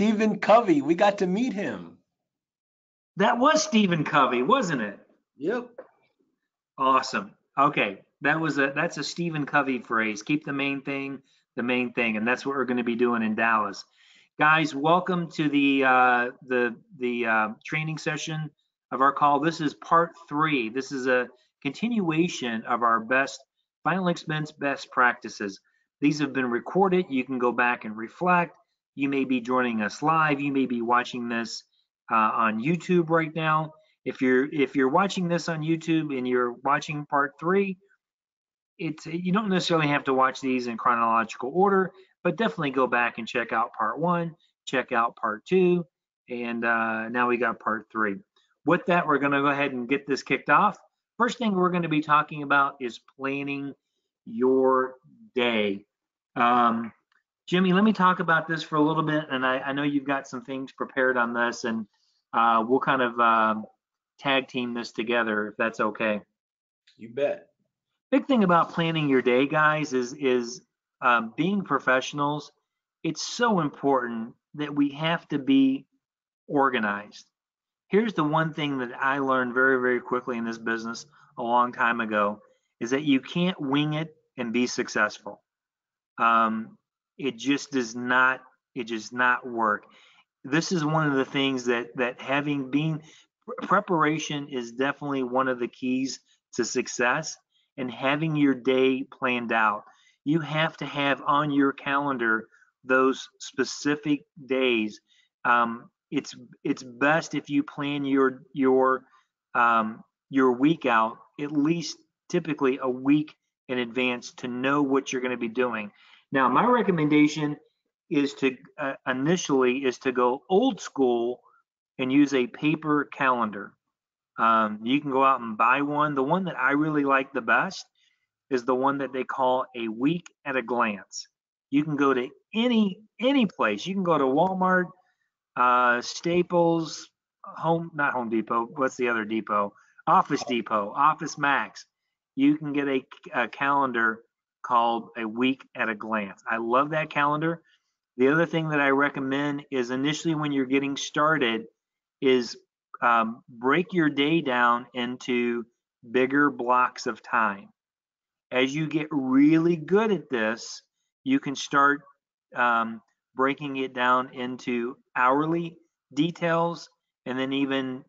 Stephen Covey. We got to meet him. That was Stephen Covey, wasn't it? Yep. Awesome. Okay, that's a Stephen Covey phrase. Keep the main thing, and that's what we're going to be doing in Dallas. Guys, welcome to the training session of our call. This is part 3. This is a continuation of our final expense best practices. These have been recorded. You can go back and reflect. You may be joining us live. You may be watching this on YouTube right now. If you're watching this on YouTube and you're watching part 3, you don't necessarily have to watch these in chronological order, but definitely go back and check out part 1, check out part 2, and now we got part 3. With that, we're going to go ahead and get this kicked off. First thing we're going to be talking about is planning your day. Jimmy, let me talk about this for a little bit, and I know you've got some things prepared on this, and we'll kind of tag team this together if that's okay. You bet. Big thing about planning your day, guys, is being professionals. It's so important that we have to be organized. Here's the one thing that I learned very, very quickly in this business a long time ago is that you can't wing it and be successful. It just does not work. This is one of the things that preparation is definitely one of the keys to success, and having your day planned out. You have to have on your calendar those specific days. It's best if you plan your week out at least typically a week in advance to know what you're going to be doing. Now, my recommendation is to initially go old school and use a paper calendar. You can go out and buy one. The one that I really like the best is the one that they call a week at a glance. You can go to any place. You can go to Walmart, Staples, not Home Depot. What's the other depot? Office Depot, Office Max. You can get a calendar called a week at a glance. I love that calendar. The other thing that I recommend is initially when you're getting started is break your day down into bigger blocks of time. As you get really good at this, you can start breaking it down into hourly details, and then even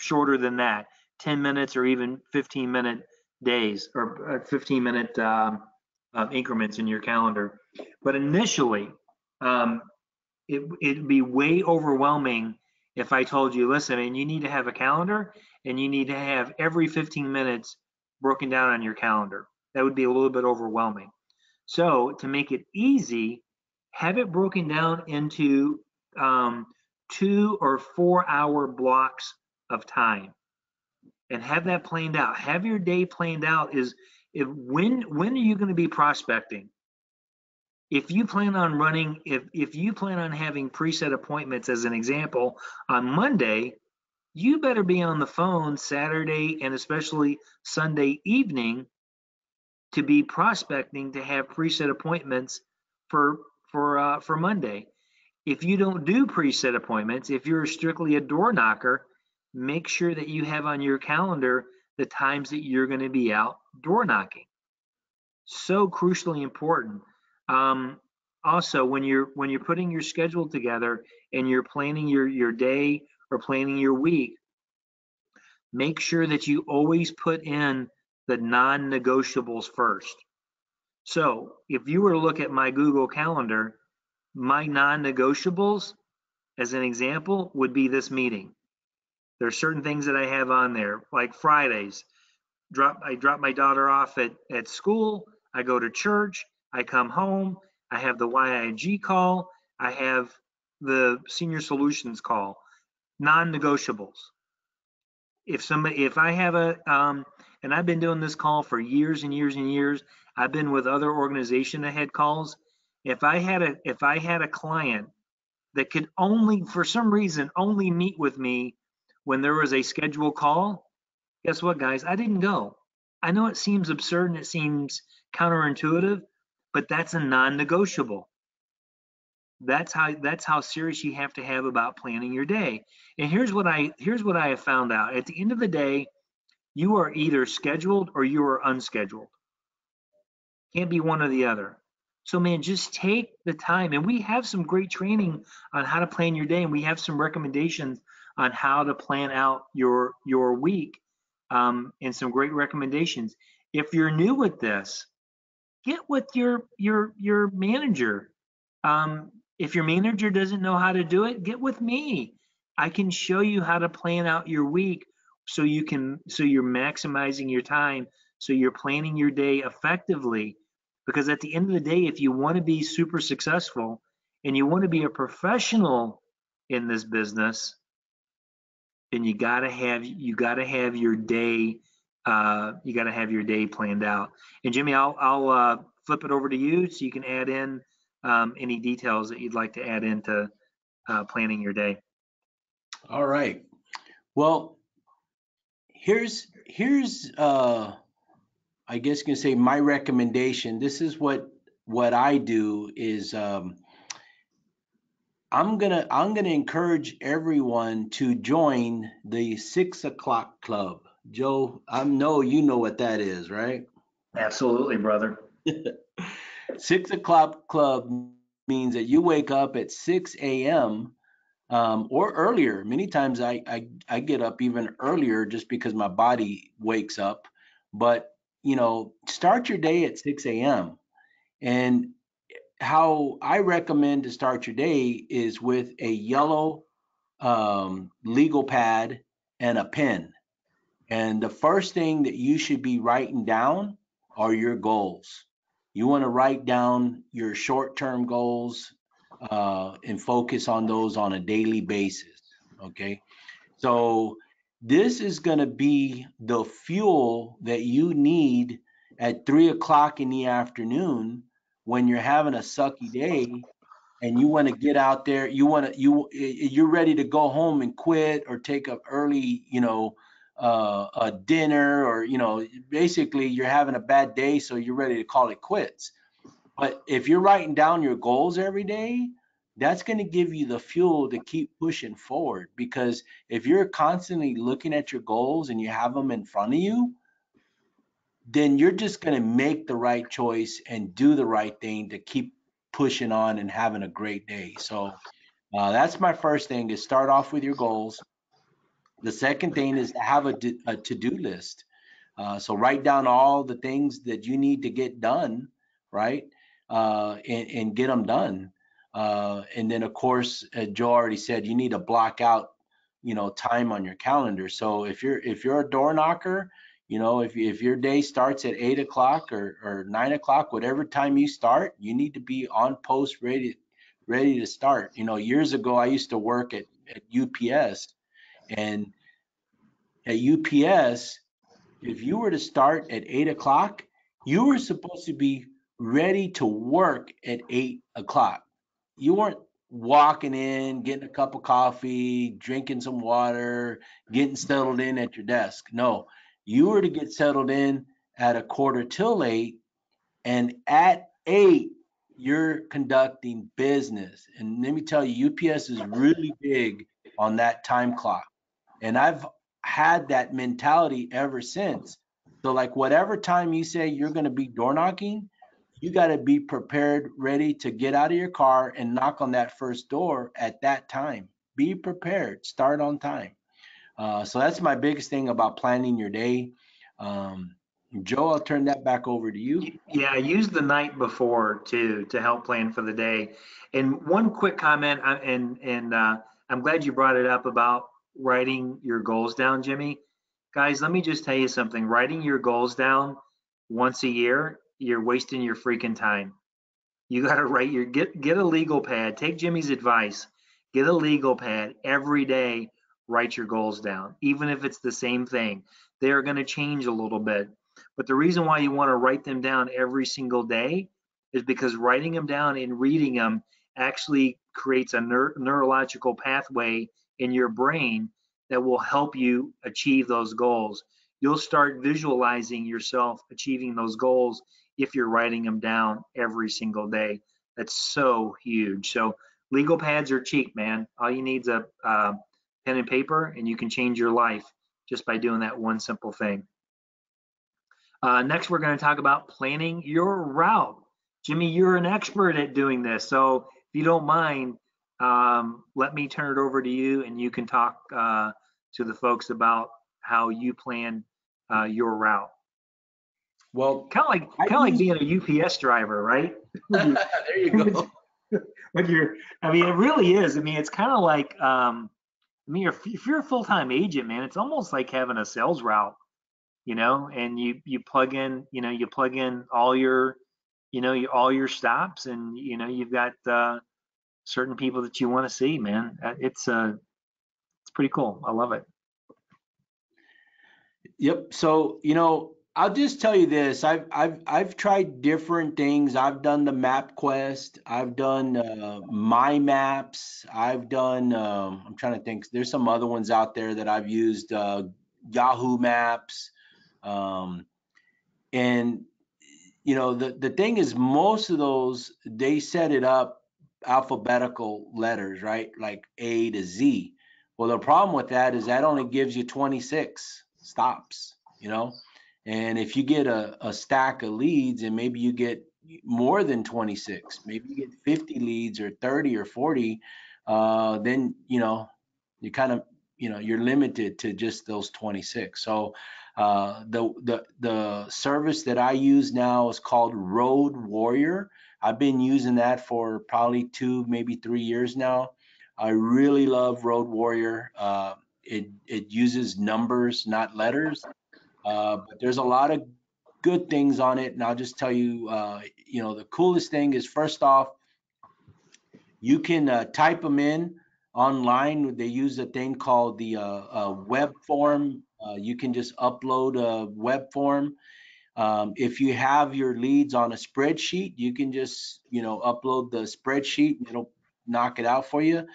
shorter than that, 10 minutes or even 15-minute days or 15-minute increments in your calendar. But initially, it'd be way overwhelming if I told you, listen, and you need to have a calendar and you need to have every 15 minutes broken down on your calendar. That would be a little bit overwhelming. So to make it easy, have it broken down into 2 or 4 hour blocks of time and have that planned out. Have your day planned out when are you going to be prospecting? If you plan on having preset appointments, as an example, on Monday, you better be on the phone Saturday and especially Sunday evening to be prospecting to have preset appointments for Monday. If you don't do preset appointments, if you're strictly a door knocker, make sure that you have on your calendar the times that you're going to be out door knocking. So crucially important. Also, when you're putting your schedule together and you're planning your day or planning your week, make sure that you always put in the non-negotiables first. So if you were to look at my Google Calendar, my non-negotiables, as an example, would be this meeting. There are certain things that I have on there, like Fridays. I drop my daughter off at school. I go to church. I come home. I have the YIG call. I have the Senior Solutions call. Non-negotiables. If I have and I've been doing this call for years and years and years. I've been with other organizations that had calls. If I had a client that could for some reason only meet with me when there was a scheduled call, guess what, guys? I didn't go. I know it seems absurd and it seems counterintuitive, but that's a non-negotiable. That's how serious you have to have about planning your day. And here's what I have found out. At the end of the day, you are either scheduled or you are unscheduled. Can't be one or the other. So man, just take the time. And we have some great training on how to plan your day, and we have some recommendations on how to plan out your week, and some great recommendations. If you're new with this, get with your manager. If your manager doesn't know how to do it, get with me. I can show you how to plan out your week so you're maximizing your time, so you're planning your day effectively. Because at the end of the day, if you want to be super successful and you want to be a professional in this business, then you gotta have your day planned out. And Jimmy, I'll flip it over to you so you can add in any details that you'd like to add into planning your day. All right. Well, here's I guess you can say my recommendation. This is what I do is I'm gonna encourage everyone to join the 6 o'clock club. Joe, I know you know what that is, right? Absolutely, brother. 6 o'clock club means that you wake up at 6 a.m. Or earlier. Many times I get up even earlier just because my body wakes up. But start your day at 6 a.m. And how I recommend to start your day is with a yellow legal pad and a pen. And the first thing that you should be writing down are your goals. You want to write down your short-term goals and focus on those on a daily basis. Okay. So this is going to be the fuel that you need at 3 o'clock in the afternoon when you're having a sucky day and you want to get out there. You're ready to go home and quit or take a early, a dinner, or basically you're having a bad day, so you're ready to call it quits. But if you're writing down your goals every day, that's going to give you the fuel to keep pushing forward. Because if you're constantly looking at your goals and you have them in front of you, then you're just going to make the right choice and do the right thing to keep pushing on and having a great day. So that's my first thing, is start off with your goals. The second thing is to have a to-do list. So write down all the things that you need to get done, right? And get them done. And then, of course, Joe already said, you need to block out, time on your calendar. So if you're a door knocker, if your day starts at 8 o'clock or 9 o'clock, whatever time you start, you need to be on post, ready to start. Years ago, I used to work at UPS, and at UPS, if you were to start at 8 o'clock, you were supposed to be ready to work at 8 o'clock. You weren't walking in, getting a cup of coffee, drinking some water, getting settled in at your desk. No, you were to get settled in at a quarter till 8, and at 8, you're conducting business. And let me tell you, UPS is really big on that time clock. And I've had that mentality ever since. So like whatever time you say you're going to be door knocking, you got to be prepared, ready to get out of your car and knock on that first door at that time. Be prepared, start on time. So that's my biggest thing about planning your day. Joe, I'll turn that back over to you. Yeah, use the night before to help plan for the day. And one quick comment, I'm glad you brought it up about writing your goals down, Jimmy. Guys, let me just tell you something. Writing your goals down once a year, you're wasting your freaking time. You got to write get a legal pad. Take Jimmy's advice. Get a legal pad every day. Write your goals down, even if it's the same thing. They are going to change a little bit. But the reason why you want to write them down every single day is because writing them down and reading them actually creates a neurological pathway in your brain that will help you achieve those goals. You'll start visualizing yourself achieving those goals if you're writing them down every single day. That's so huge. So Legal pads are cheap, man. All you need is a pen and paper, and you can change your life just by doing that one simple thing. Next, we're going to talk about planning your route. Jimmy, you're an expert at doing this, so if you don't mind, let me turn it over to you, and you can talk to the folks about how you plan your route. Well, kind of like being a UPS driver, right? there you go. I mean, it really is. I mean, it's kind of like, I mean, if you're a full-time agent, man, it's almost like having a sales route, you know, and you plug in, you know, you plug in all your, you know, all your stops, and you know, you've got certain people that you want to see, man. It's pretty cool. I love it. Yep. So, you know, I'll just tell you this. I've tried different things. I've done the MapQuest. I've done My Maps. I've done I'm trying to think. There's some other ones out there that I've used, Yahoo Maps. Um, and you know, the thing is, most of those, they set it up alphabetical letters, right? Like A to Z. Well, the problem with that is that only gives you 26 stops, you know? And if you get a stack of leads and maybe you get more than 26, maybe you get 50 leads or 30 or 40, then, you know, you kind of, you know, you're limited to just those 26. So the service that I use now is called Road Warrior. I've been using that for probably 2, maybe 3 years now. I really love Road Warrior. It uses numbers, not letters, but there's a lot of good things on it. And I'll just tell you, you know, the coolest thing is, first off, you can type them in online. They use a thing called the web form. You can just upload a web form. If you have your leads on a spreadsheet, you can just, you know, upload the spreadsheet and it'll knock it out for you.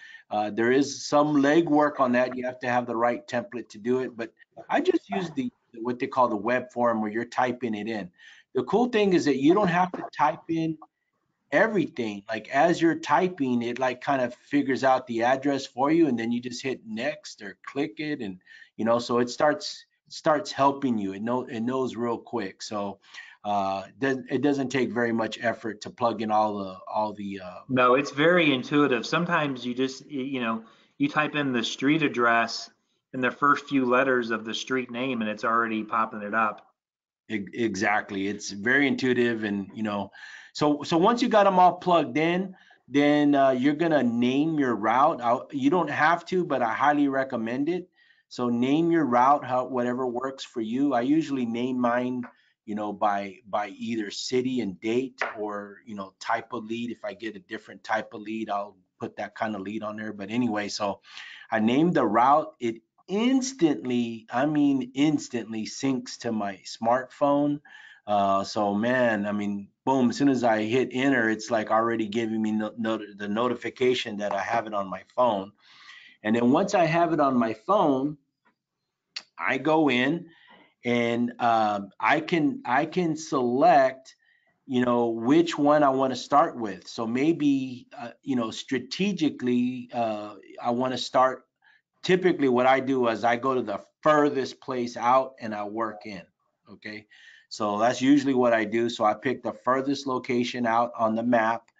There is some legwork on that. You have to have the right template to do it. But I just use what they call the web form, where you're typing it in. The cool thing is that you don't have to type in everything. Like, as you're typing, it like kind of figures out the address for you, and then you just hit next or click it, and you know, so it starts helping you. It knows real quick. So it doesn't take very much effort to plug in all the No, it's very intuitive. Sometimes you just, you know, you type in the street address and the first few letters of the street name, and it's already popping it up. Exactly. It's very intuitive, and you know, so once you got them all plugged in, then you're gonna name your route. You don't have to, but I highly recommend it. So name your route, whatever works for you. I usually name mine, you know, by either city and date, or you know, type of lead. If I get a different type of lead, I'll put that kind of lead on there. But anyway, so I named the route. It instantly, I mean instantly, syncs to my smartphone. So man, I mean, boom, as soon as I hit enter, it's like already giving me the notification that I have it on my phone. And then once I have it on my phone, I go in, and I can select, you know, which one I want to start with. So maybe you know, strategically, I want to start. Typically what I do is I go to the furthest place out and I work in. Okay. So that's usually what I do. So I pick the furthest location out on the map,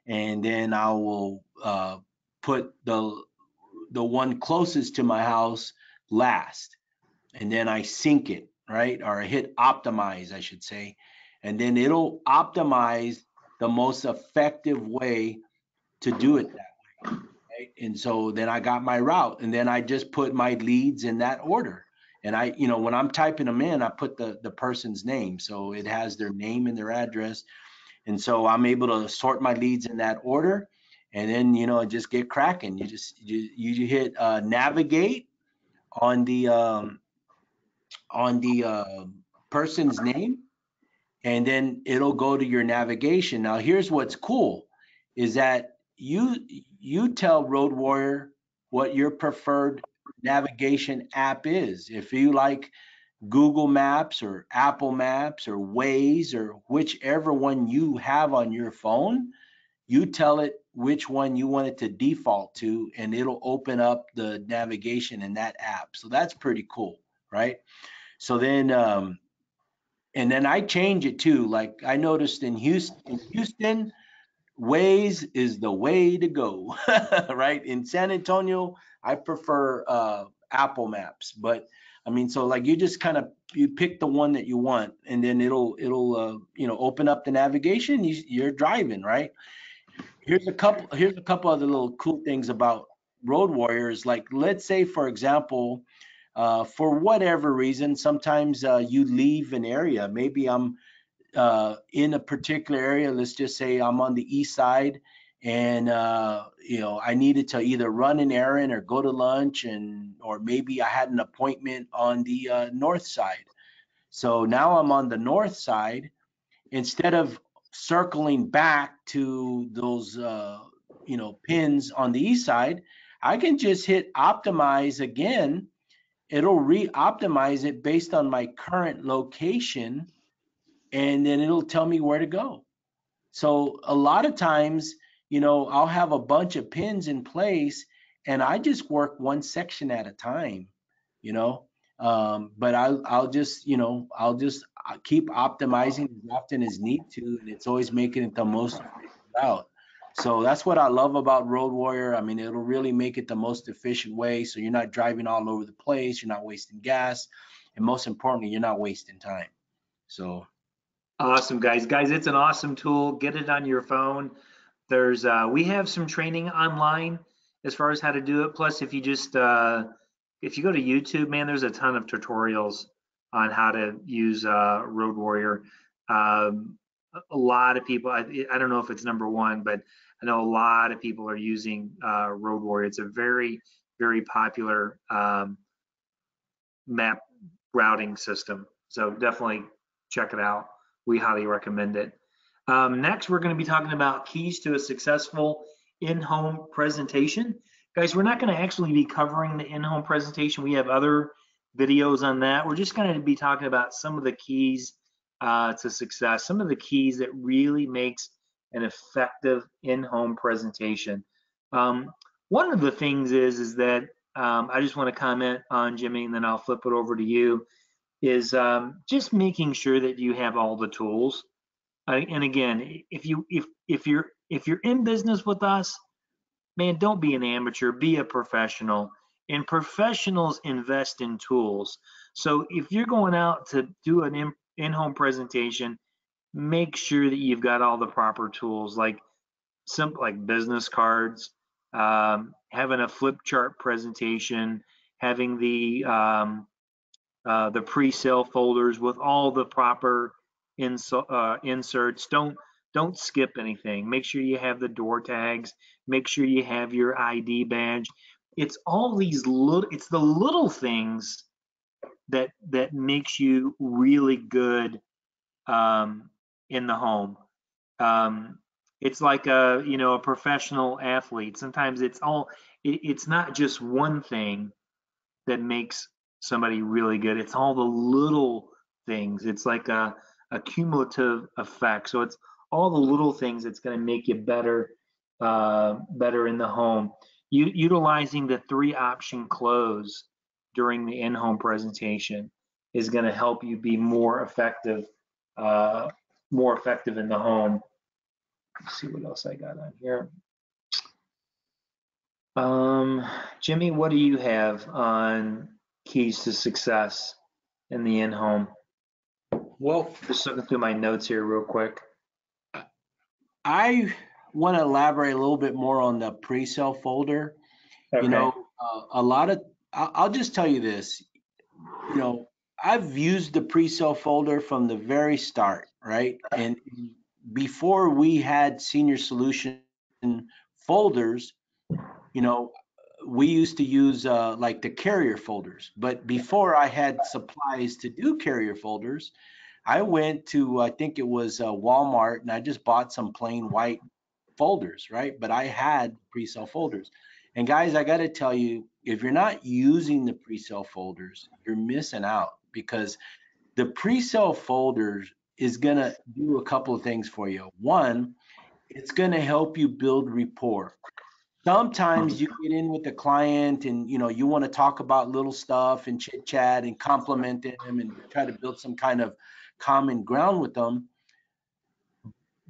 and then I will put the one closest to my house last, and then I sync it, right? Or I hit optimize, I should say. And then it'll optimize the most effective way to do it that way. Right? And so then I got my route, and then I just put my leads in that order. And I, you know, when I'm typing them in, I put the person's name. So it has their name and their address. And so I'm able to sort my leads in that order. And then, you know, just get cracking. You hit navigate on the person's name, and then it'll go to your navigation. Now, here's what's cool is that you tell Road Warrior what your preferred navigation app is. If you like Google Maps or Apple Maps or Waze or whichever one you have on your phone, you tell it which one you want it to default to, and it'll open up the navigation in that app. So that's pretty cool, right? So then, and then I change it too. Like I noticed in Houston, Waze is the way to go, right? In San Antonio, I prefer Apple Maps, but I mean, so like you just kind of you pick the one that you want, and then it'll you know, open up the navigation. You're driving, right? Here's a couple other little cool things about Road Warriors. Like let's say for example, for whatever reason, sometimes you leave an area. Maybe I'm in a particular area. Let's just say I'm on the east side, and you know, I needed to either run an errand or go to lunch, and or maybe I had an appointment on the north side. So now I'm on the north side. Instead of circling back to those you know, pins on the east side, I can just hit optimize again. It'll re-optimize it based on my current location, and then it'll tell me where to go. So a lot of times, you know, I'll have a bunch of pins in place, and I just work one section at a time, you know. But I'll just, you know, I'll just keep optimizing as often as need to, and it's always making it the most efficient route. So that's what I love about Road Warrior. I mean, it'll really make it the most efficient way. So you're not driving all over the place, you're not wasting gas, and most importantly, you're not wasting time. So Awesome, guys. Guys, it's an awesome tool. Get it on your phone. There's we have some training online as far as how to do it. Plus, if you just if you go to YouTube, man, there's a ton of tutorials on how to use Road Warrior. A lot of people, I don't know if it's number one, but I know a lot of people are using Road Warrior. It's a very, very popular map routing system. So definitely check it out. We highly recommend it. Next, we're going to be talking about keys to a successful in-home presentation. Guys, we're not going to actually be covering the in-home presentation. We have other videos on that. We're just going to be talking about some of the keys to success, some of the keys that really makes an effective in-home presentation. One of the things is that I just want to comment on, Jimmy, and then I'll flip it over to you, is just making sure that you have all the tools. And again, if you're in business with us, man, don't be an amateur, be a professional. And professionals invest in tools. So if you're going out to do an in-home presentation, make sure that you've got all the proper tools, like business cards, having a flip chart presentation, having the pre-sale folders with all the proper inserts. Don't skip anything. Make sure you have the door tags. Make sure you have your ID badge. It's all these it's the little things that makes you really good in the home. It's like a professional athlete. Sometimes it's not just one thing that makes somebody really good. It's all the little things. It's like a cumulative effect. So it's all the little things that's going to make you better in the home. Utilizing the 3-option close during the in-home presentation is going to help you be more effective in the home. Let's see what else I got on here. Jimmy, what do you have on keys to success in the in-home? well, Just looking through my notes here real quick. I want to elaborate a little bit more on the pre-sale folder. Okay. You know, a lot of, I'll just tell you this, you know, I've used the pre-sale folder from the very start, right? And before we had Senior Solution folders, you know, we used to use like the carrier folders. But before I had supplies to do carrier folders, I went to, I think it was Walmart, and I just bought some plain white folders, right? But I had pre-sale folders. And guys, I got to tell you, if you're not using the pre-sale folders, you're missing out, because the pre-sale folders is going to do a couple of things for you. One, it's going to help you build rapport. Sometimes you get in with the client and you want to talk about little stuff and chit chat and compliment them and try to build some kind of common ground with them.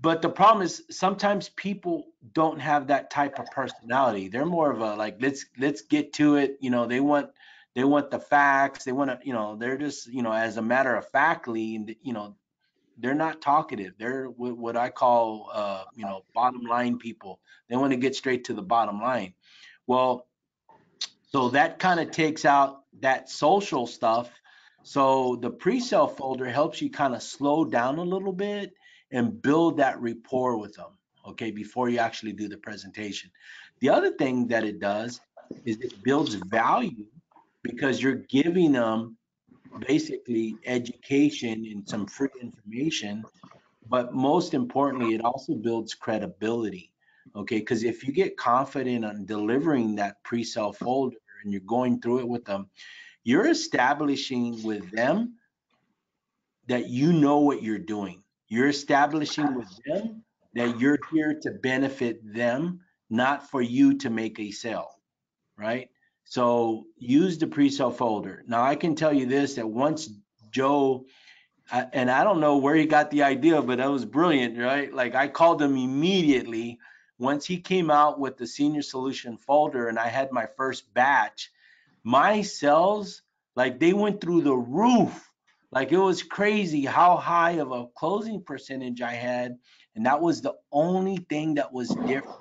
But the problem is sometimes people don't have that type of personality. They're more of a like let's get to it. They want the facts. They want to they're just as a matter of factly they're not talkative. They're what I call bottom line people. They want to get straight to the bottom line. Well, so that kind of takes out that social stuff. So the pre-sale folder helps you kind of slow down a little bit and build that rapport with them, okay, before you actually do the presentation. The other thing that it does is it builds value because you're giving them basically education and some free information, but most importantly, it also builds credibility. Okay, because if you get confident on delivering that pre-sale folder and you're going through it with them, you're establishing with them that you know what you're doing. You're establishing with them that you're here to benefit them, not for you to make a sale, right? So use the pre-sale folder. Now I can tell you this, that once Joe, and I don't know where he got the idea, but that was brilliant, right? Like I called him immediately once he came out with the senior solution folder and I had my first batch. My sales, like they went through the roof. Like it was crazy how high of a closing percentage I had. And that was the only thing that was different,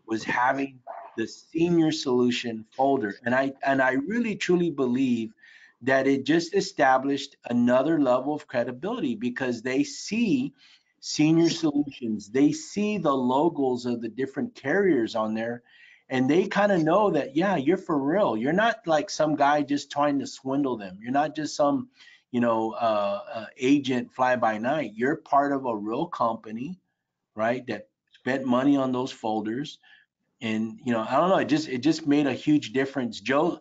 was having the senior solution folder. And I really truly believe that it just established another level of credibility because they see senior solutions, they see the logos of the different carriers on there, and they kind of know that, yeah, you're for real. You're not like some guy just trying to swindle them. You're not just some agent fly by night. You're part of a real company, right, that spent money on those folders. And I don't know, it just made a huge difference. Joe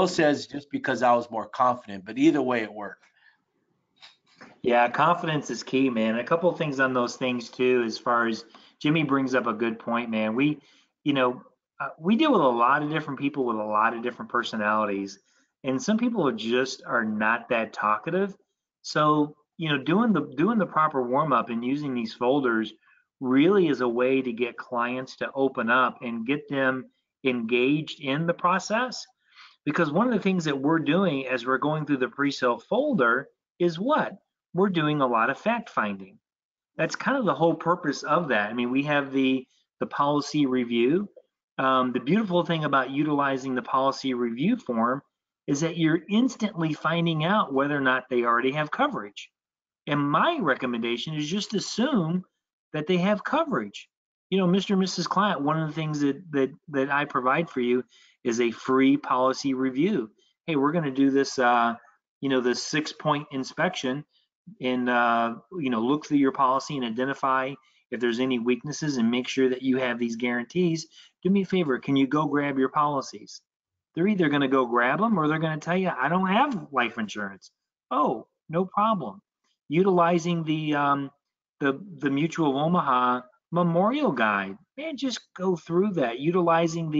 says just because I was more confident, but either way it worked. Yeah, confidence is key, man. A couple of things on those things too, as far as Jimmy brings up a good point, man. You know, we deal with a lot of different people with a lot of different personalities, and some people are not that talkative. So, doing the proper warm up and using these folders really is a way to get clients to open up and get them engaged in the process. Because one of the things that we're doing as we're going through the pre-sale folder is what? We're doing a lot of fact finding. That's kind of the whole purpose of that. I mean, we have the policy review. The beautiful thing about utilizing the policy review form is that you're instantly finding out whether or not they already have coverage. And my recommendation is just assume that they have coverage. Mr. and Mrs. Client, one of the things that I provide for you is a free policy review. Hey, we're going to do this, this 6-point inspection and, look through your policy and identify if there's any weaknesses and make sure that you have these guarantees. Do me a favor, can you go grab your policies? They're either going to go grab them or they're going to tell you, I don't have life insurance. Oh, no problem. Utilizing the Mutual of Omaha Memorial Guide, man, just go through that. Utilizing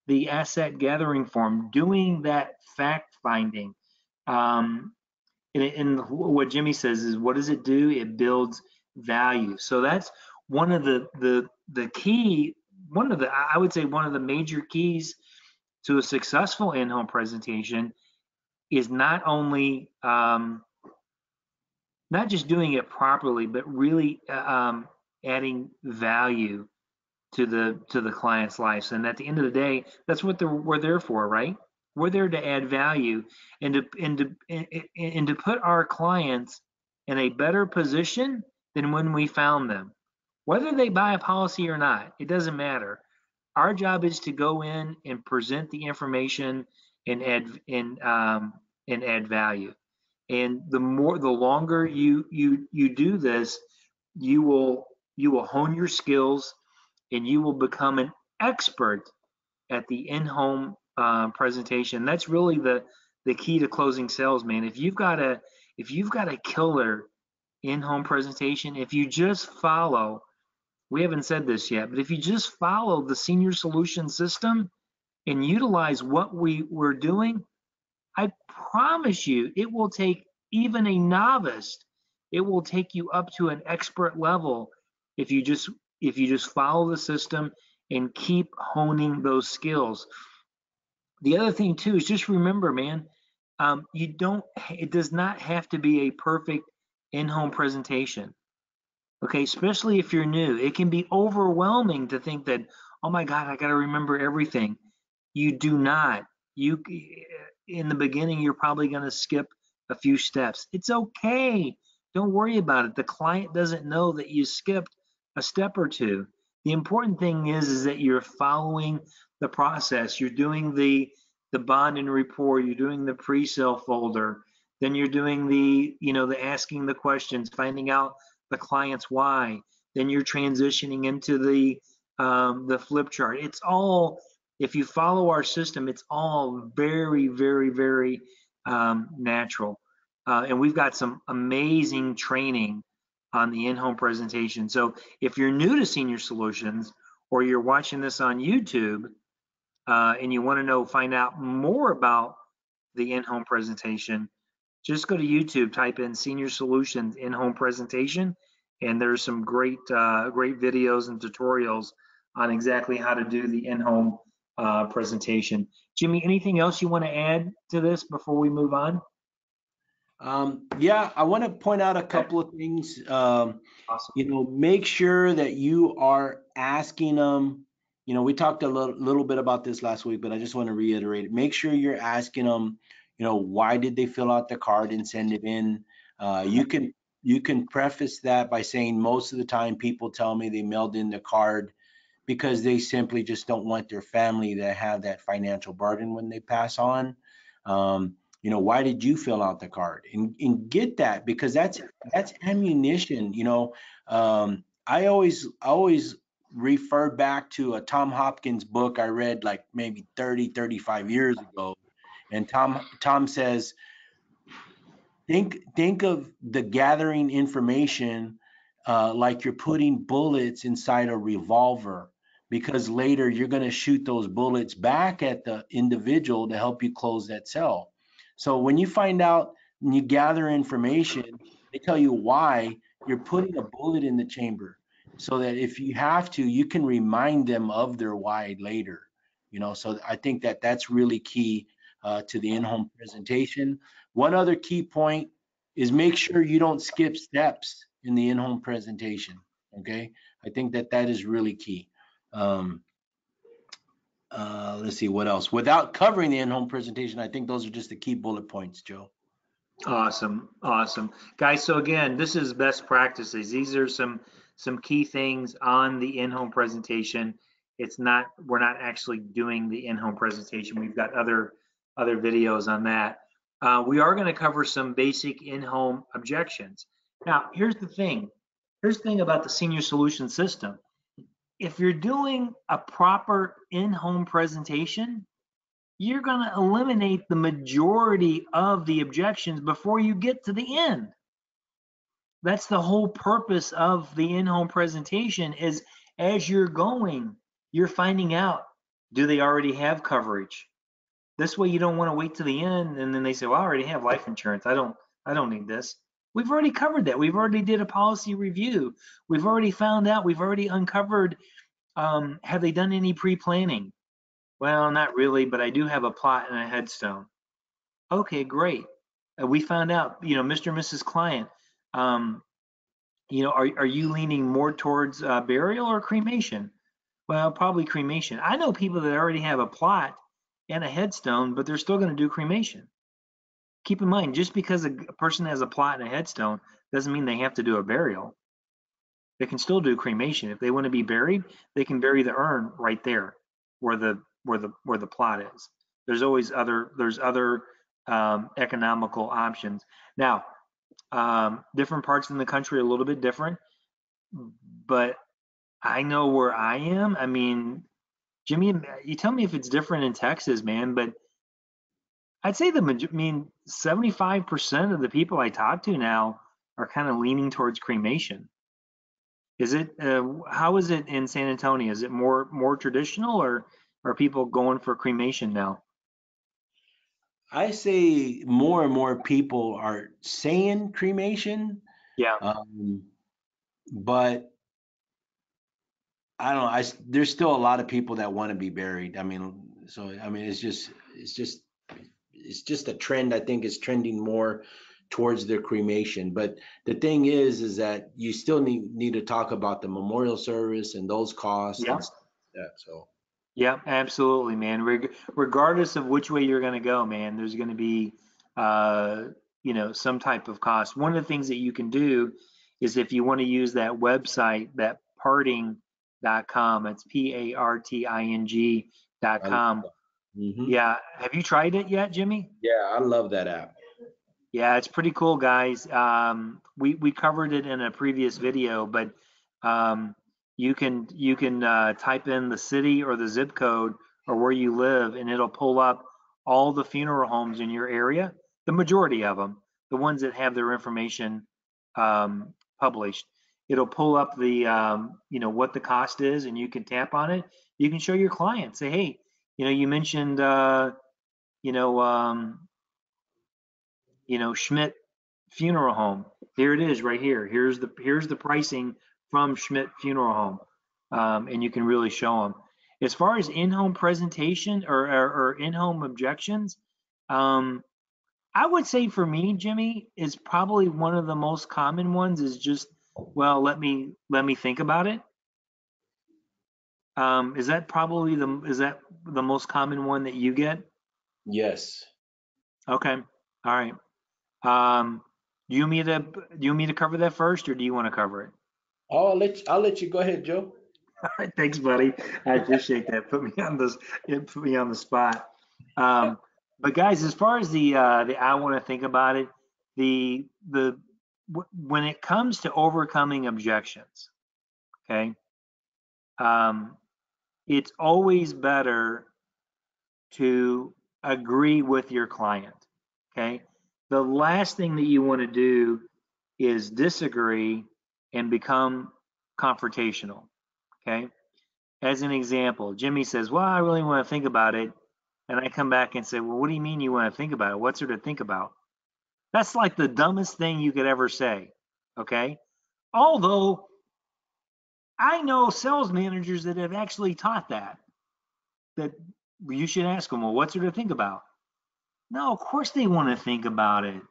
the asset gathering form, doing that fact finding. And what Jimmy says is, what does it do? It builds value. So that's one of the key, I would say one of the major keys to a successful in-home presentation is not only not just doing it properly, but really adding value to the client's lives. And at the end of the day, that's what we're there for, right? We're there to add value and to put our clients in a better position than when we found them. Whether they buy a policy or not, it doesn't matter. Our job is to go in and present the information and add value. And the longer you do this, you will hone your skills and you will become an expert at the in-home presentation. That's really the key to closing sales, man. If you've got a killer in-home presentation, if you just follow we haven't said this yet, but if you just follow the senior solution system and utilize what we were doing, I promise you it will take even a novice, it will take you up to an expert level if you just follow the system and keep honing those skills. The other thing too is just remember, man, it does not have to be a perfect in-home presentation. Okay, especially if you're new, it can be overwhelming to think that, oh my God, I got to remember everything. You do not. In the beginning, you're probably going to skip a few steps. It's okay. Don't worry about it. The client doesn't know that you skipped a step or two. The important thing is that you're following the process. You're doing the bond and report. You're doing the pre-sale folder. Then you're doing the asking the questions, finding out the client's why. Then you're transitioning into the flip chart. It's all, if you follow our system, it's all very, very, very natural. And we've got some amazing training on the in-home presentation. So if you're new to Senior Solutions or you're watching this on YouTube and you want to find out more about the in-home presentation, just go to YouTube, type in Senior Solutions in-home presentation, and there's some great videos and tutorials on exactly how to do the in-home presentation. Jimmy, anything else you want to add to this before we move on? Yeah, I want to point out a couple of things. Awesome. Make sure that you are asking them. We talked a little bit about this last week, but I just want to reiterate it. Make sure you're asking them, why did they fill out the card and send it in? You can preface that by saying most of the time people tell me they mailed in the card because they simply just don't want their family to have that financial burden when they pass on. Why did you fill out the card? And get that, because that's ammunition. I always refer back to a Tom Hopkins book I read like maybe 35 years ago. And Tom says, think of the gathering information like you're putting bullets inside a revolver, because later you're going to shoot those bullets back at the individual to help you close that sale. So when you find out and you gather information, they tell you why, you're putting a bullet in the chamber so that if you have to, you can remind them of their why later. So I think that that's really key to the in-home presentation. One other key point is make sure you don't skip steps in the in-home presentation. Okay, I think that that is really key. Let's see what else. Without covering the in-home presentation, I think those are just the key bullet points, Joe. Awesome, guys. So again, this is best practices. These are some key things on the in-home presentation. We're not actually doing the in-home presentation. We've got other videos on that. We are going to cover some basic in-home objections. Now, here's the thing about the Senior Solution system. If you're doing a proper in-home presentation, you're going to eliminate the majority of the objections before you get to the end. That's the whole purpose of the in-home presentation, is as you're going, you're finding out, do they already have coverage? This way you don't want to wait to the end and then they say, well, I already have life insurance. I don't need this. We've already covered that. We've already did a policy review. We've already found out, we've already uncovered, have they done any pre-planning? Well, not really, but I do have a plot and a headstone. Okay, great. We found out, Mr. and Mrs. Client, are you leaning more towards burial or cremation? Well, probably cremation. I know people that already have a plot and a headstone, but they're still going to do cremation. Keep in mind, just because a person has a plot and a headstone doesn't mean they have to do a burial. They can still do cremation. If they want to be buried, they can bury the urn right there where the plot is. There's other economical options. Now, different parts in the country are a little bit different, but I know where I am. I mean, Jimmy, you tell me if it's different in Texas, man, but I'd say 75% of the people I talk to now are kind of leaning towards cremation. Is it, how is it in San Antonio? Is it more traditional, or are people going for cremation now? I say more and more people are saying cremation, Yeah. um, but I don't know. There's still a lot of people that want to be buried. I mean, so I mean, it's just a trend. I think is trending more towards the cremation. But the thing is that you still need to talk about the memorial service and those costs Yeah. and stuff like that. So Yeah, absolutely, man. Regardless of which way you're going to go, man, there's going to be, uh, some type of cost. One of the things that you can do is if you want to use that website, that parting.com, it's PARTING dot I love com. that. Hmm. Yeah. Have you tried it yet, Jimmy? Yeah, I love that app. Yeah, it's pretty cool, guys. We covered it in a previous video, but um, you can type in the city or the zip code or where you live, and it'll pull up all the funeral homes in your area, the majority of them, the ones that have their information published. It'll pull up the what the cost is, and you can tap on it. You can show your client, say, hey, you mentioned you know um, Schmidt Funeral Home. Here it is right here. Here's the pricing from Schmidt Funeral Home, and you can really show them. As far as in-home presentation or in-home objections, um, I would say for me, Jimmy, is probably one of the most common ones. Is just, well, let me think about it. Is that the most common one that you get? Yes. Okay, all right. Um, do you want me to cover that first, or do you want to cover it? Oh, I'll let you go ahead, Joe. All right, thanks, buddy. I appreciate that. It put me on the spot. Um, but guys, as far as the I want to think about it, when it comes to overcoming objections, okay, um, it's always better to agree with your client. Okay, the last thing that you want to do is disagree and become confrontational. Okay. As an example, Jimmy says, well, I really want to think about it. And I come back and say, well, what do you mean you want to think about it? What's there to think about? That's like the dumbest thing you could ever say. Okay. Although I know sales managers that have actually taught that you should ask them, well, what's there to think about? No, of course they want to think about it.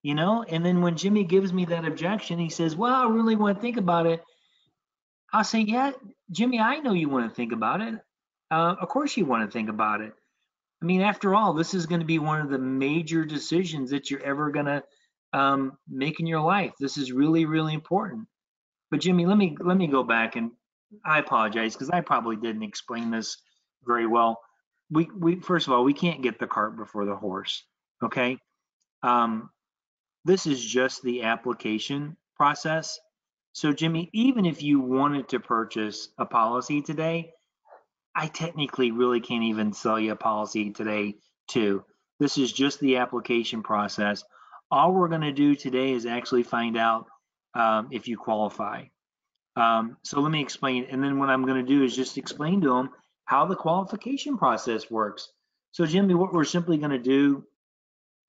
And then when Jimmy gives me that objection, he says, well, I really want to think about it. I'll say, yeah, Jimmy, I know you want to think about it. Of course you want to think about it. I mean, after all, this is going to be one of the major decisions that you're ever going to make in your life. This is really, really important. But Jimmy, let me go back, and I apologize because I probably didn't explain this very well. We first of all, we can't get the cart before the horse. Okay. Um, this is just the application process. So Jimmy, even if you wanted to purchase a policy today, I technically really can't even sell you a policy today, too. This is just the application process. All we're going to do today is actually find out if you qualify. So let me explain. And then what I'm going to do is just explain to them how the qualification process works. So, Jimmy, what we're simply going to do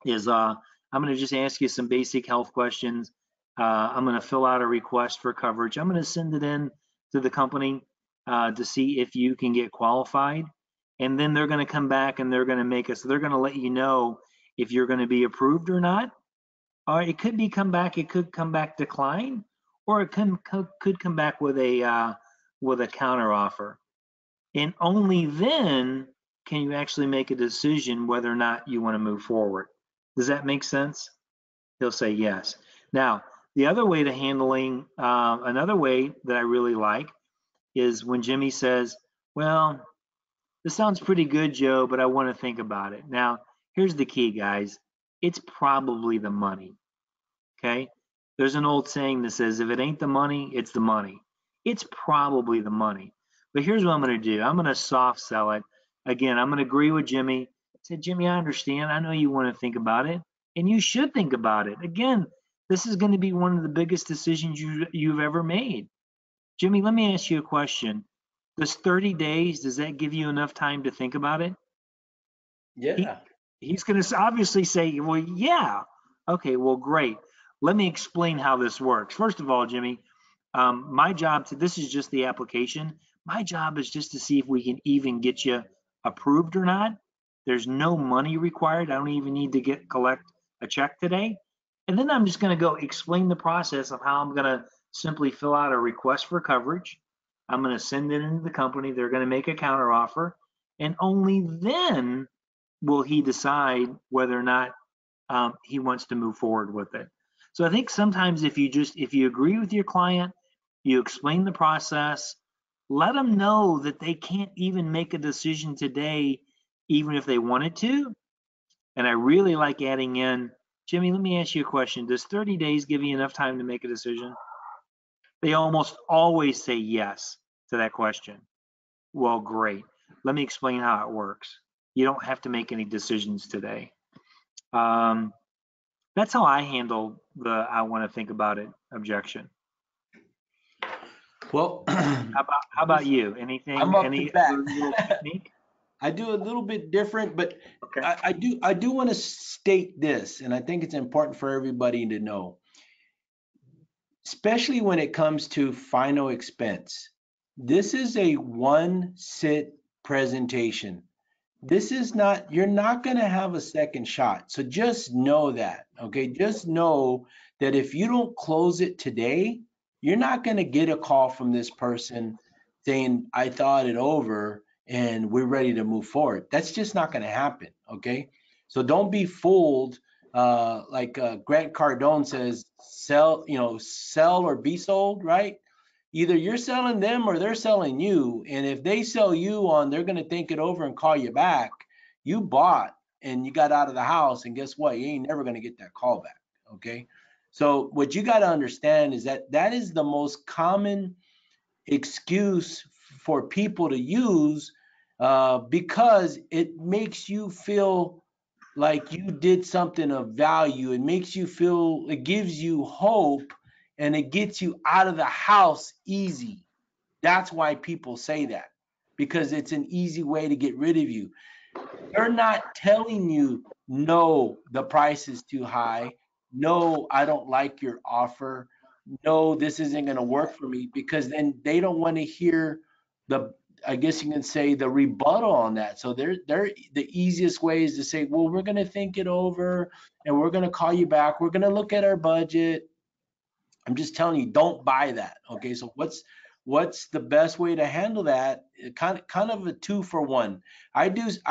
is I'm going to just ask you some basic health questions. I'm going to fill out a request for coverage. I'm going to send it in to the company to see if you can get qualified. And then they're going to come back and they're going to they're going to let you know if you're going to be approved or not. Or it could come back decline, or it could come back with a counter offer. And only then can you actually make a decision whether or not you want to move forward. Does that make sense? He'll say yes. Now, the other way to handling, another way that I really like is when Jimmy says, well, this sounds pretty good, Joe, but I want to think about it. Now, here's the key, guys. It's probably the money. Okay. There's an old saying that says, if it ain't the money, it's the money. It's probably the money. But here's what I'm going to do. I'm going to soft sell it. Again, I'm going to agree with Jimmy. Say, Jimmy, I understand. I know you want to think about it, and you should think about it. Again, this is going to be one of the biggest decisions you've ever made. Jimmy, let me ask you a question. Does 30 days, does that give you enough time to think about it? Yeah. He's going to obviously say, well, yeah. Okay, well, great. Let me explain how this works. First of all, Jimmy, my job this is just the application. My job is just to see if we can even get you approved or not. There's no money required. I don't even need to collect a check today. And then I'm just going to go explain the process of how I'm going to simply fill out a request for coverage. I'm going to send it into the company. They're going to make a counter offer. And only then will he decide whether or not he wants to move forward with it. So I think sometimes if you agree with your client, you explain the process, let them know that they can't even make a decision today, even if they wanted to. And I really like adding in, Jimmy, let me ask you a question. Does 30 days give you enough time to make a decision? They almost always say yes to that question. Well, great. Let me explain how it works. You don't have to make any decisions today. That's how I handle the I want to think about it objection. Well, How about you? Anything? I'm up Any to bat. little technique? I do a little bit different, but Okay. I do want to state this, and I think it's important for everybody to know, especially when it comes to final expense. This is a one sit presentation. This is not, you're not going to have a second shot. So just know that, okay? Just know that if you don't close it today, you're not going to get a call from this person saying, I thought it over and we're ready to move forward. That's just not going to happen, okay? So don't be fooled. Like Grant Cardone says, sell, sell or be sold, right? Either you're selling them or they're selling you. And if they sell you on, they're going to think it over and call you back. You bought and you got out of the house, and guess what? You ain't never going to get that call back. Okay. So what you got to understand is that that is the most common excuse for people to use because it makes you feel like you did something of value. It makes you feel, it gives you hope, and it gets you out of the house easy. That's why people say that, because it's an easy way to get rid of you. They're not telling you, no, the price is too high. No, I don't like your offer. No, this isn't going to work for me, because then they don't want to hear the, I guess you can say, the rebuttal on that. So they're the easiest way is to say, well, we're going to think it over and we're going to call you back. We're going to look at our budget. I'm just telling you, don't buy that. Okay. So what's the best way to handle that? Kind of a 2-for-1. I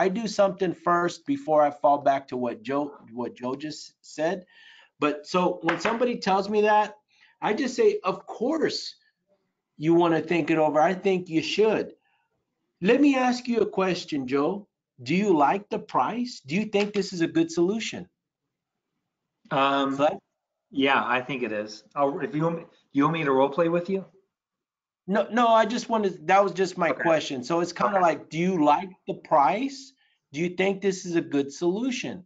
do something first before I fall back to what Joe just said. But so when somebody tells me that, I just say, of course you want to think it over. I think you should. Let me ask you a question, Joe. Do you like the price? Do you think this is a good solution? But Yeah, I think it is. If you want me to role play with you? no, I just wanted, that was just my Okay. question. So it's kind of Okay. like, do you like the price? Do you think this is a good solution?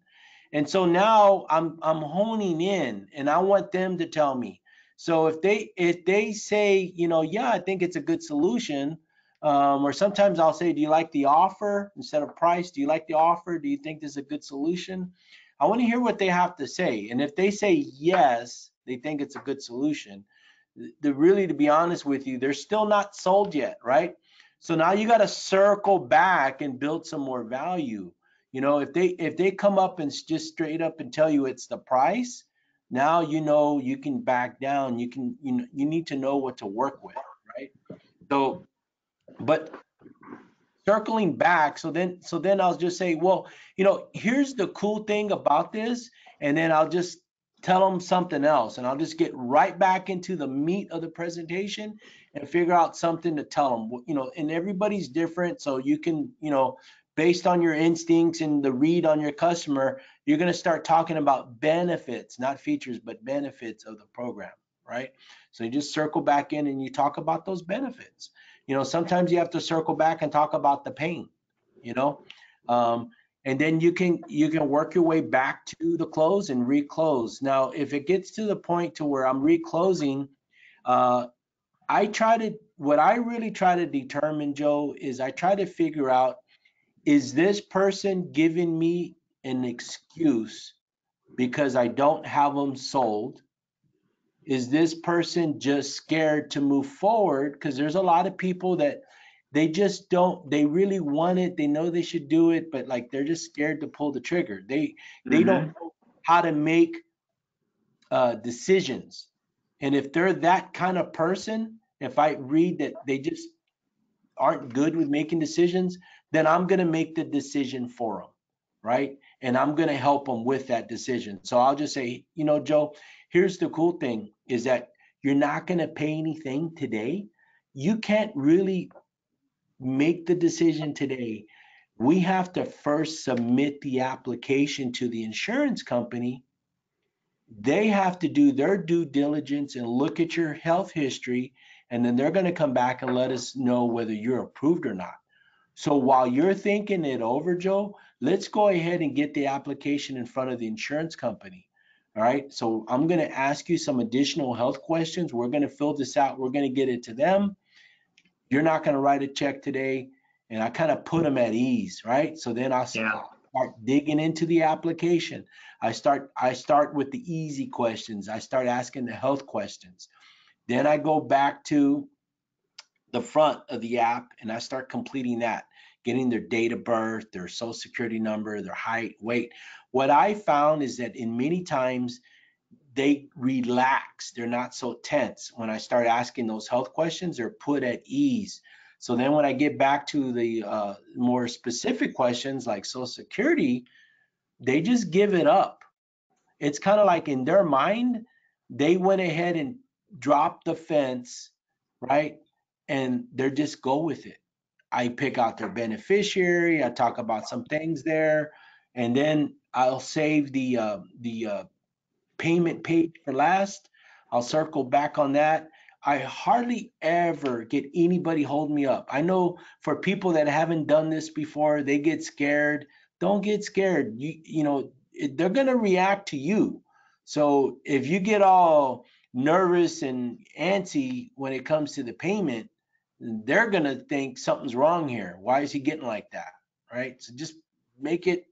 And so now I'm honing in, and I want them to tell me. So if they say, yeah, I think it's a good solution, or sometimes I'll say, do you like the offer instead of price? Do you like the offer? Do you think this is a good solution? I want to hear what they have to say. And if they say yes, they think it's a good solution, really, to be honest with you, they're still not sold yet, right? So now you got to circle back and build some more value. If they come up and just straight up and tell you it's the price, now you can back down. You need to know what to work with, right? So, but circling back, so then I'll just say, well, here's the cool thing about this, and then I'll just tell them something else, and I'll just get right back into the meat of the presentation and figure out something to tell them. And everybody's different, so you can, based on your instincts and the read on your customer, you're going to start talking about benefits, not features, but benefits of the program, right? So you just circle back in and you talk about those benefits. Sometimes you have to circle back and talk about the pain, you know, and then you can work your way back to the close and reclose. Now, if it gets to the point to where I'm reclosing, what I really try to determine, Joe, is I try to figure out, is this person giving me an excuse because I don't have them sold? Is this person just scared to move forward? Because there's a lot of people that they just don't, they really want it. They know they should do it, but like they're just scared to pull the trigger. They don't Hmm. know how to make decisions. And if they're that kind of person, if I read that they just aren't good with making decisions, then I'm going to make the decision for them, right? And I'm going to help them with that decision. So I'll just say, Joe, here's the cool thing is that you're not going to pay anything today. You can't really make the decision today. We have to first submit the application to the insurance company. They have to do their due diligence and look at your health history, and then they're going to come back and let us know whether you're approved or not. So while you're thinking it over, Joe, let's go ahead and get the application in front of the insurance company. All right. So I'm going to ask you some additional health questions. We're going to fill this out. We're going to get it to them. You're not going to write a check today. And I kind of put them at ease, right? So then I'll Yeah. start digging into the application. I start with the easy questions. I start asking the health questions. Then I go back to the front of the app and I start completing that, getting their date of birth, their social security number, their height, weight. What I found is that in many times they relax, they're not so tense. When I start asking those health questions, they're put at ease. So then when I get back to the more specific questions like social security, they just give it up. It's kind of like in their mind, they went ahead and dropped the fence, right? And they're just go with it. I pick out their beneficiary. I talk about some things there, and then I'll save the payment page for last. I'll circle back on that. I hardly ever get anybody hold me up. I know for people that haven't done this before, they get scared. Don't get scared. They're going to react to you. So if you get all nervous and antsy when it comes to the payment, they're going to think something's wrong here. Why is he getting like that? Right? So just make it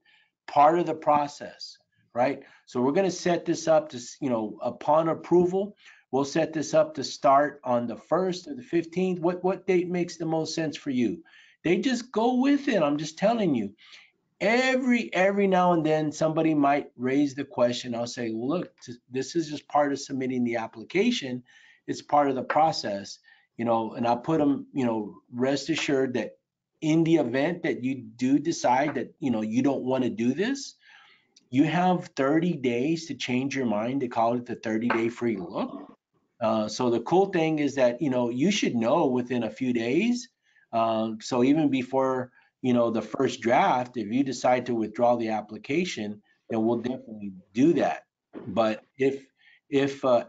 part of the process, right? So we're going to set this up to, upon approval, we'll set this up to start on the 1st or the 15th. What date makes the most sense for you? They just go with it. I'm just telling you. Every now and then somebody might raise the question. I'll say, well, look, this is just part of submitting the application. It's part of the process, and I'll put them, rest assured that in the event that you do decide that, you don't want to do this, you have 30 days to change your mind. To call it the 30-day free look. So the cool thing is that, you should know within a few days. So even before, the first draft, if you decide to withdraw the application, then we'll definitely do that. But if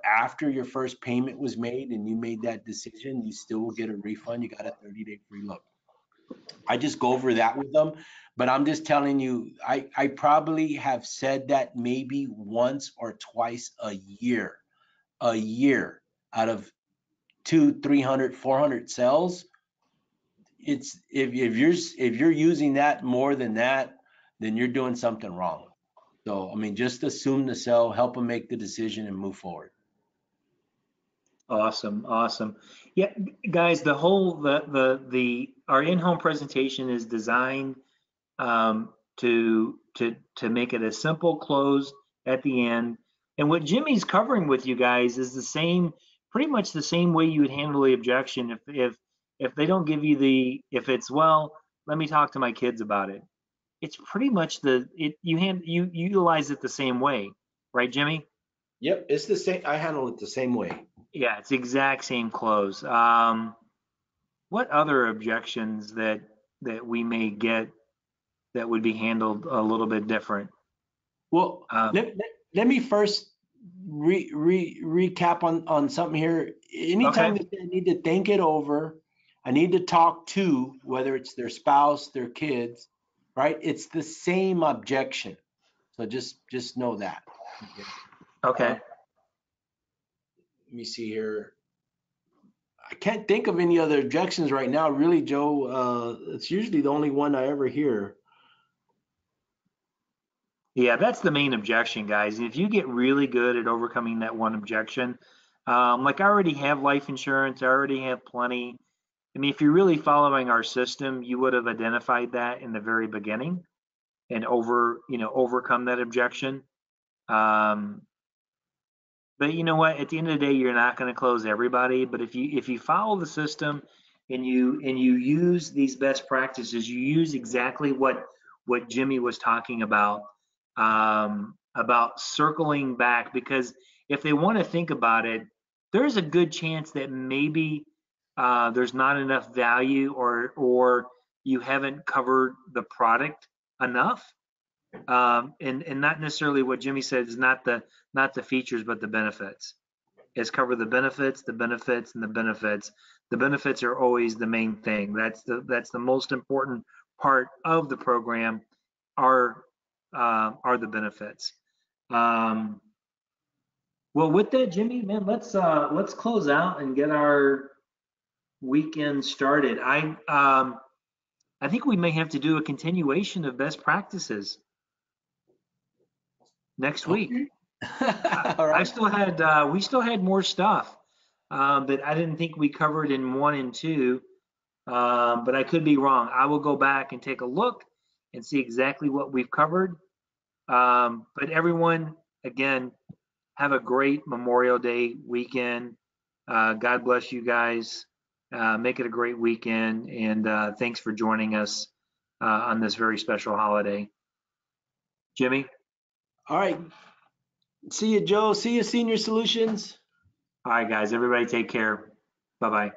after your first payment was made and you made that decision, you still will get a refund. You got a 30-day free look. I just go over that with them. But I'm just telling you, I probably have said that maybe once or twice a year out of 200, 300, 400 cells. It's if you're using that more than that, then you're doing something wrong. So I mean, just assume the cell, help them make the decision, and move forward. Awesome, awesome. Yeah, guys, the whole the our in-home presentation is designed to make it a simple close at the end. And what Jimmy's covering with you guys is the same, pretty much the same way you would handle the objection if they don't give you if it's, well, let me talk to my kids about it. It's pretty much you utilize it the same way, right, Jimmy? Yep, it's the same. I handle it the same way. Yeah, it's the exact same close. What other objections that we may get that would be handled a little bit different? Well, Um, let me first recap on something here. okay. Anytime that they need to think it over, I need to talk to, whether it's their spouse, their kids, right? It's the same objection. So just know that. Okay. Okay. Let me see here. I can't think of any other objections right now, really, Joe. It's usually the only one I ever hear. Yeah, that's the main objection, guys. If you get really good at overcoming that one objection, like I already have life insurance, I already have plenty. I mean, if you're really following our system, you would have identified that in the very beginning and overcome that objection. Um, but you know what? At the end of the day, you're not going to close everybody. But if you follow the system and you use these best practices, you use exactly what Jimmy was talking about circling back. Because if they want to think about it, there's a good chance that maybe there's not enough value, or you haven't covered the product enough. And not necessarily what Jimmy said is not the features, but the benefits. It's cover the benefits, the benefits, and the benefits. The benefits are always the main thing. That's the most important part of the program. Are the benefits. Well, with that, Jimmy, man, let's close out and get our weekend started. I think we may have to do a continuation of best practices next week. Okay. All I right. still had we still had more stuff that I didn't think we covered in 1 and 2, but I could be wrong. I will go back and take a look and see exactly what we've covered. But everyone, again, have a great Memorial Day weekend. God bless you guys. Make it a great weekend, and thanks for joining us on this very special holiday. Jimmy? All right. See you, Joe. See you, Senior Solutions. All right, guys, everybody take care. Bye-bye.